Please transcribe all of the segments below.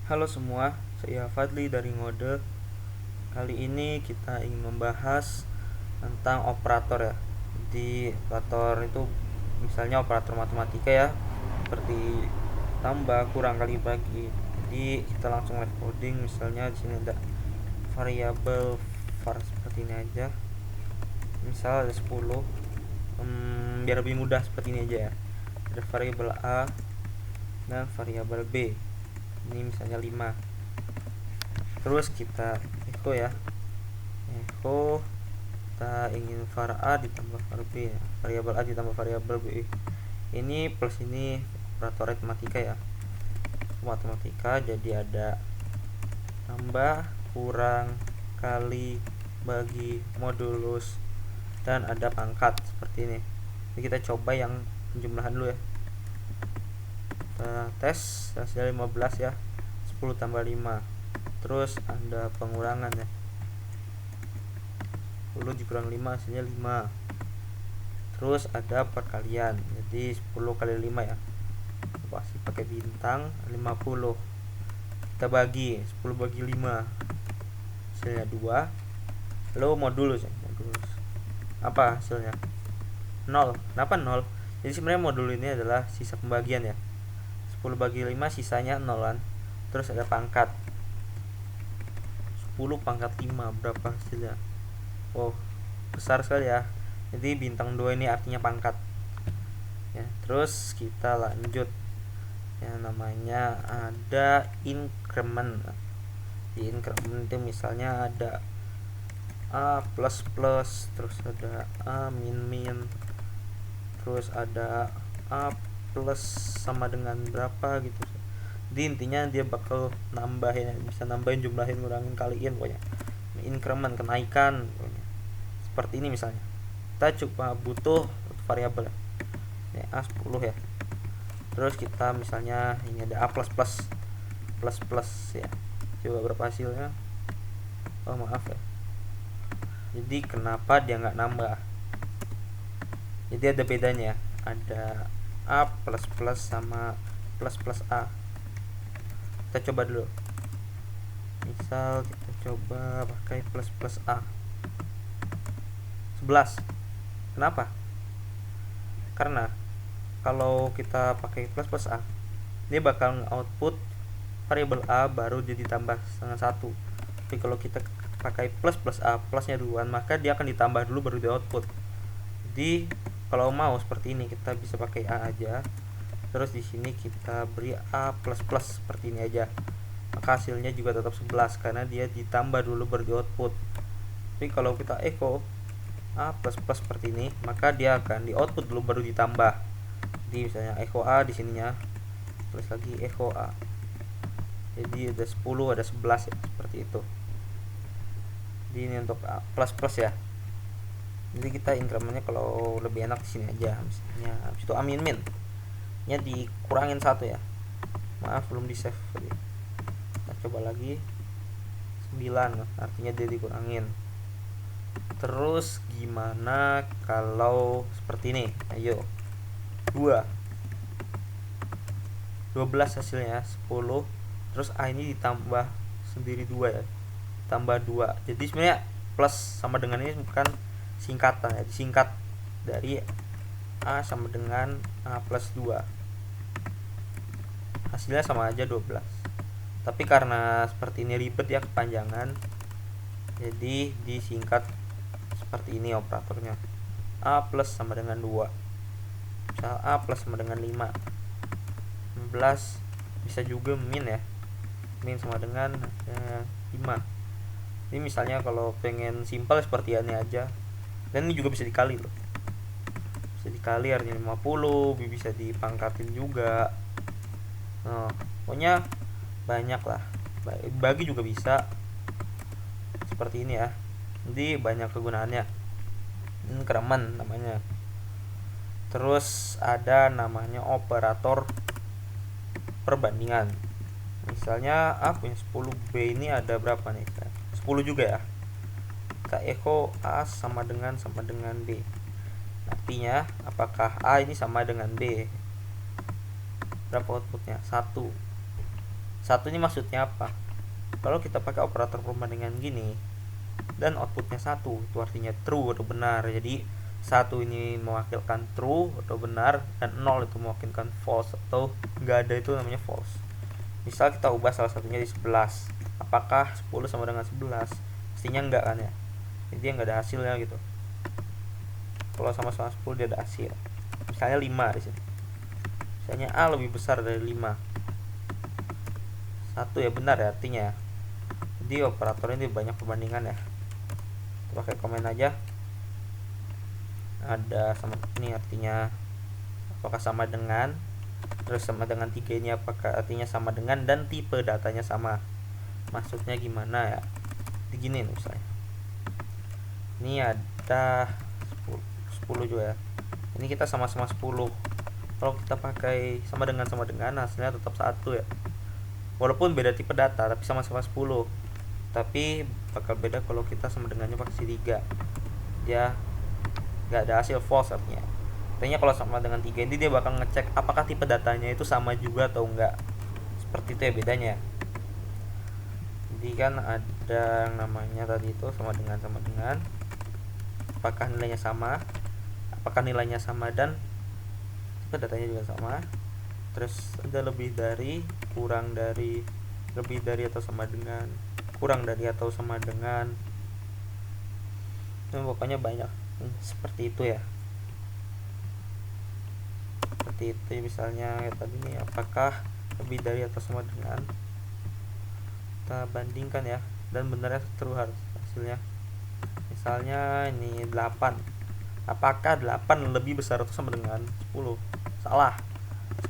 Halo semua, saya Fadli dari Ngode. Kali ini kita ingin membahas tentang operator ya. Jadi operator itu misalnya operator matematika ya, seperti tambah, kurang, kali, bagi. Jadi kita langsung live coding. Misalnya di sini ada variabel var seperti ini aja. Misal ada 10. Biar lebih mudah seperti ini aja ya. Ada variabel A dan variabel B. Ini misalnya 5. Terus kita echo ya, echo kita ingin var A ditambah var B ya. Variabel A ditambah variabel B, ini plus ini operator matematika ya, matematika. Jadi ada tambah, kurang, kali, bagi, modulus, dan ada pangkat seperti ini. Jadi kita coba yang penjumlahan dulu ya. Kita tes hasilnya 15 ya, 10 tambah 5. Terus ada pengurangan ya, 10 dikurang 5 hasilnya 5. Terus ada perkalian, jadi 10 kali 5 ya, pasti pakai bintang 50. Kita bagi 10 bagi 5 hasilnya 2. Lalu modulus ya, modulus apa hasilnya? 0. Kenapa 0? Jadi sebenarnya modul ini adalah sisa pembagian ya, 10 bagi 5 sisanya 0 kan. Terus ada pangkat, 10 pangkat 5 berapa hasilnya? Oh, besar sekali ya. Jadi bintang 2 ini artinya pangkat ya. Terus kita lanjut yang namanya ada increment. Di increment itu misalnya ada A plus plus, terus ada A min min, terus ada A plus sama dengan berapa gitu. Jadi intinya dia bakal nambahin, bisa nambahin, jumlahin, ngurangin, kaliin pokoknya. Increment, kenaikan pokoknya. Seperti ini misalnya. Kita cuma butuh variabel ya, A 10 ya. Terus kita misalnya ini ada A plus plus, plus plus ya. Coba berapa hasilnya? Oh maaf ya. Jadi kenapa dia nggak nambah? Jadi ada bedanya. Ada A plus plus sama plus plus A. Kita coba dulu. Misal kita coba pakai plus plus A 11. Kenapa? Karena kalau kita pakai plus plus A, dia bakal output variabel A baru jadi tambah dengan 1. Tapi kalau kita pakai plus plus A, plusnya duluan, maka dia akan ditambah dulu baru di output. Jadi kalau mau seperti ini kita bisa pakai A aja. Terus di sini kita beri A plus plus seperti ini aja. Maka hasilnya juga tetap 11 karena dia ditambah dulu baru di output. Tapi kalau kita echo A plus plus seperti ini, maka dia akan di output dulu baru ditambah. Jadi misalnya echo A di sininya, terus lagi echo A. Jadi ada 10, ada 11 ya, seperti itu. Jadi ini untuk A plus plus ya. Jadi kita incrementnya kalau lebih enak di sini aja, misalnya habis itu A min min nya dikurangin 1 ya. Maaf belum di save tadi. Kita coba lagi 9, artinya dia dikurangin. Terus gimana kalau seperti ini? Ayo. 2 12 hasilnya 10. Terus A ini ditambah sendiri 2 ya. Tambah 2. Jadi sebenarnya plus sama dengan ini bukan singkatan ya, disingkat dari A sama dengan A plus 2. Hasilnya sama aja 12. Tapi karena seperti ini ribet ya, kepanjangan, jadi disingkat seperti ini operatornya. A plus sama dengan 2. Misal A plus sama dengan 5. 15 bisa juga min ya. Min sama dengan 5. Ini misalnya kalau pengen simpel seperti ini aja. Dan ini juga bisa dikali loh. Bisa dikali artinya 50, bisa dipangkatin juga. Nah, pokoknya banyak lah. Bagi juga bisa. Seperti ini ya. Jadi banyak kegunaannya. Increment namanya. Terus ada namanya operator perbandingan. Misalnya A punya 10B ini ada berapa nih? 10 juga ya. Kita echo A sama dengan B. Artinya apakah A ini sama dengan B? Berapa outputnya? 1. Satu ini maksudnya apa? Kalau kita pakai operator perbandingan gini dan outputnya satu, itu artinya true atau benar. Jadi satu ini mewakilkan true atau benar, dan 0 itu mewakilkan false atau nggak ada, itu namanya false. Misal kita ubah salah satunya di 11, apakah 10 sama dengan 11? Pastinya enggak kan ya, jadi nggak ada hasilnya gitu. Kalau sama-sama 10 dia ada hasil. Misalnya 5 di sini, misalnya A lebih besar dari 5, satu ya benar ya artinya. Jadi operator ini banyak perbandingan ya. Kita pakai komen aja, ada sama ini artinya apakah sama dengan, terus sama dengan 3 ini apakah artinya sama dengan, dan tipe datanya sama. Maksudnya gimana ya, begini misalnya ini ada 10 juga ya, ini kita sama-sama 10. Kalau kita pakai sama dengan hasilnya tetap satu ya, walaupun beda tipe data tapi sama-sama 10. Tapi bakal beda kalau kita sama dengannya pakai 3, dia nggak ada hasil, false artinya. Artinya kalau sama dengan 3 ini dia bakal ngecek apakah tipe datanya itu sama juga atau enggak. Seperti itu ya bedanya. Jadi kan ada yang namanya tadi itu sama dengan apakah nilainya sama, dan tipe datanya juga sama. Terus ada lebih dari, kurang dari, lebih dari atau sama dengan, kurang dari atau sama dengan. Pokoknya banyak seperti itu ya. Seperti itu misalnya tadi nih, apakah lebih dari atau sama dengan, kita bandingkan ya, dan benarnya true hasilnya. Misalnya ini 8, apakah 8 lebih besar atau sama dengan 10? Salah,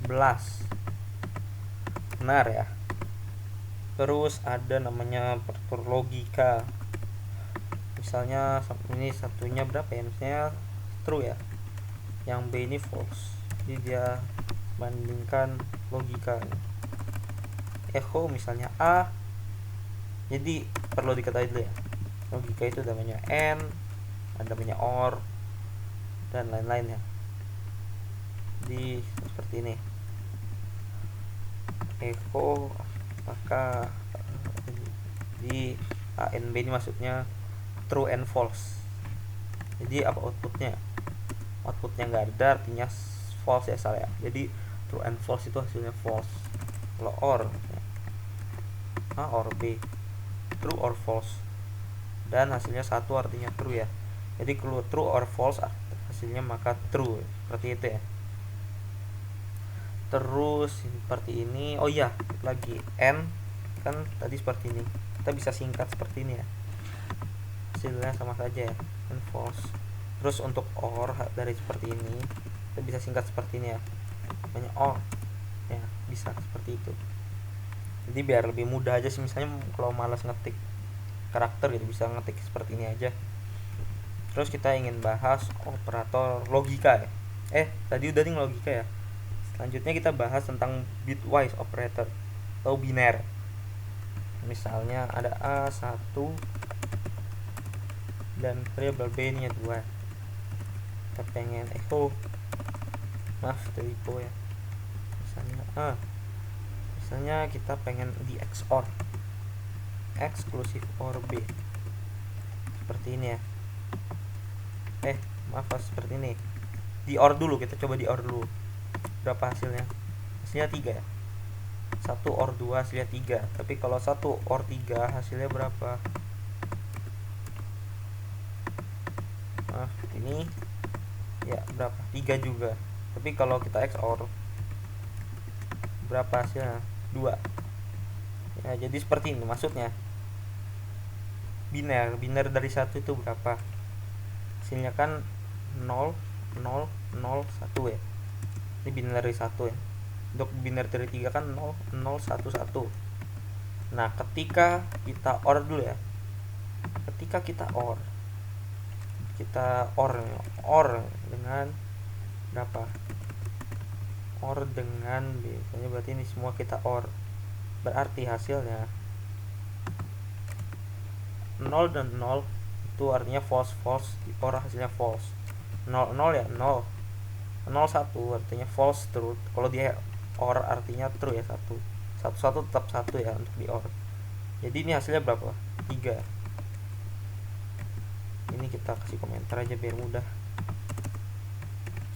11 benar ya. Terus ada namanya operator logika, misalnya ini satunya berapa ya, misalnya true ya, yang B ini false, jadi dia bandingkan logika. Echo misalnya A, jadi perlu diketahui dulu ya, logika itu namanya AND, ada namanya OR, dan lain-lain ya. Jadi seperti ini, echo apakah di A and B ini maksudnya true and false. Jadi apa outputnya nggak ada artinya false ya, salah ya. Jadi true and false itu hasilnya false. Kalau OR A or B, true or false, dan hasilnya satu artinya true ya. Jadi kalau true or false hasilnya maka true, seperti itu ya. Terus seperti ini, oh iya lagi N kan tadi seperti ini, kita bisa singkat seperti ini ya, hasilnya sama saja ya, and false. Terus untuk OR dari seperti ini kita bisa singkat seperti ini ya, namanya OR ya, bisa seperti itu. Jadi biar lebih mudah aja sih, misalnya kalau malas ngetik karakter gitu bisa ngetik seperti ini aja. Terus kita ingin bahas operator logika ya, tadi udah nih logika ya. Selanjutnya kita bahas tentang bitwise operator atau biner. Misalnya ada A1 dan variabel B nya 2. Kita pengen echo, ya. Misalnya kita pengen di XOR, eksklusif OR B. Seperti ini ya. Seperti ini. Di OR dulu, kita coba di OR dulu. Berapa hasilnya? Hasilnya 3 ya. 1 OR 2 hasilnya 3. Tapi kalau 1 OR 3 hasilnya berapa? Ini ya berapa? 3 juga. Tapi kalau kita XOR berapa hasilnya? 2. Ya, jadi seperti ini maksudnya. Biner dari 1 itu berapa? Hasilnya kan 0 0 0 1 ya. Ini biner dari 1 ya. Untuk biner dari 3 kan 0 0 1 1. Nah, ketika kita OR dulu ya. Ketika kita OR dengan berapa? OR dengan biasanya berarti ini semua kita OR. Berarti hasilnya 0 dan 0 itu artinya false, di OR hasilnya false. 0 0 ya 0. 01 artinya false, true. Kalau dia OR artinya true ya, 1 satu tetap 1 ya untuk di OR. Jadi ini hasilnya berapa? 3. Ini kita kasih komentar aja biar mudah.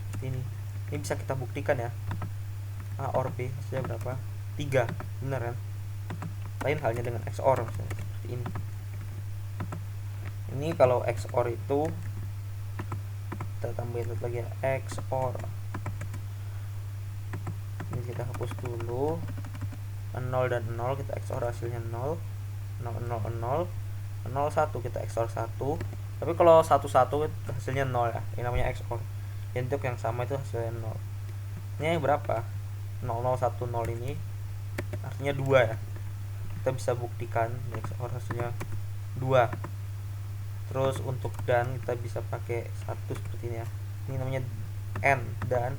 Seperti ini. Ini bisa kita buktikan ya. A OR B hasilnya berapa? 3. Benar kan? Lain halnya dengan XOR misalnya seperti ini. Ini kalau XOR itu kita tambahin lagi ya, XOR. Ini kita hapus dulu. 0 dan 0 kita XOR hasilnya 0. 0 0 0 0 1 kita XOR 1. Tapi kalau 1 1 hasilnya 0 ya. Ini namanya XOR. Untuk yang sama itu hasilnya 0. Ini berapa? 0 0 1 0 ini artinya 2 ya. Kita bisa buktikan XOR hasilnya 2. Terus untuk dan kita bisa pakai 1 seperti ini ya. Ini namanya AND dan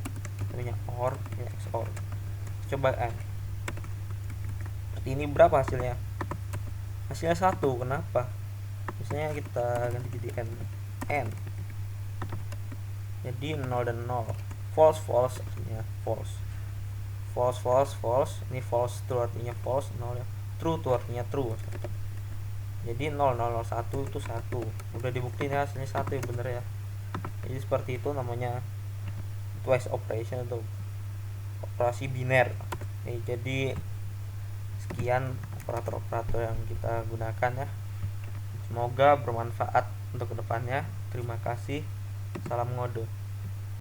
namanya OR, ini XOR. Coba AND. Seperti ini berapa hasilnya? Hasilnya 1. Kenapa? Misalnya kita ganti jadi AND. Jadi 0 dan 0. False false artinya false. False false false. Ini false true artinya false, 0 ya. True true artinya true. Jadi 0 0 0 1 itu 1. Udah dibuktiin ya hasilnya 1 ya, bener ya. Jadi seperti itu namanya twice operation atau operasi biner. Jadi sekian operator-operator yang kita gunakan ya. Semoga bermanfaat untuk kedepannya. Terima kasih. Salam ngode.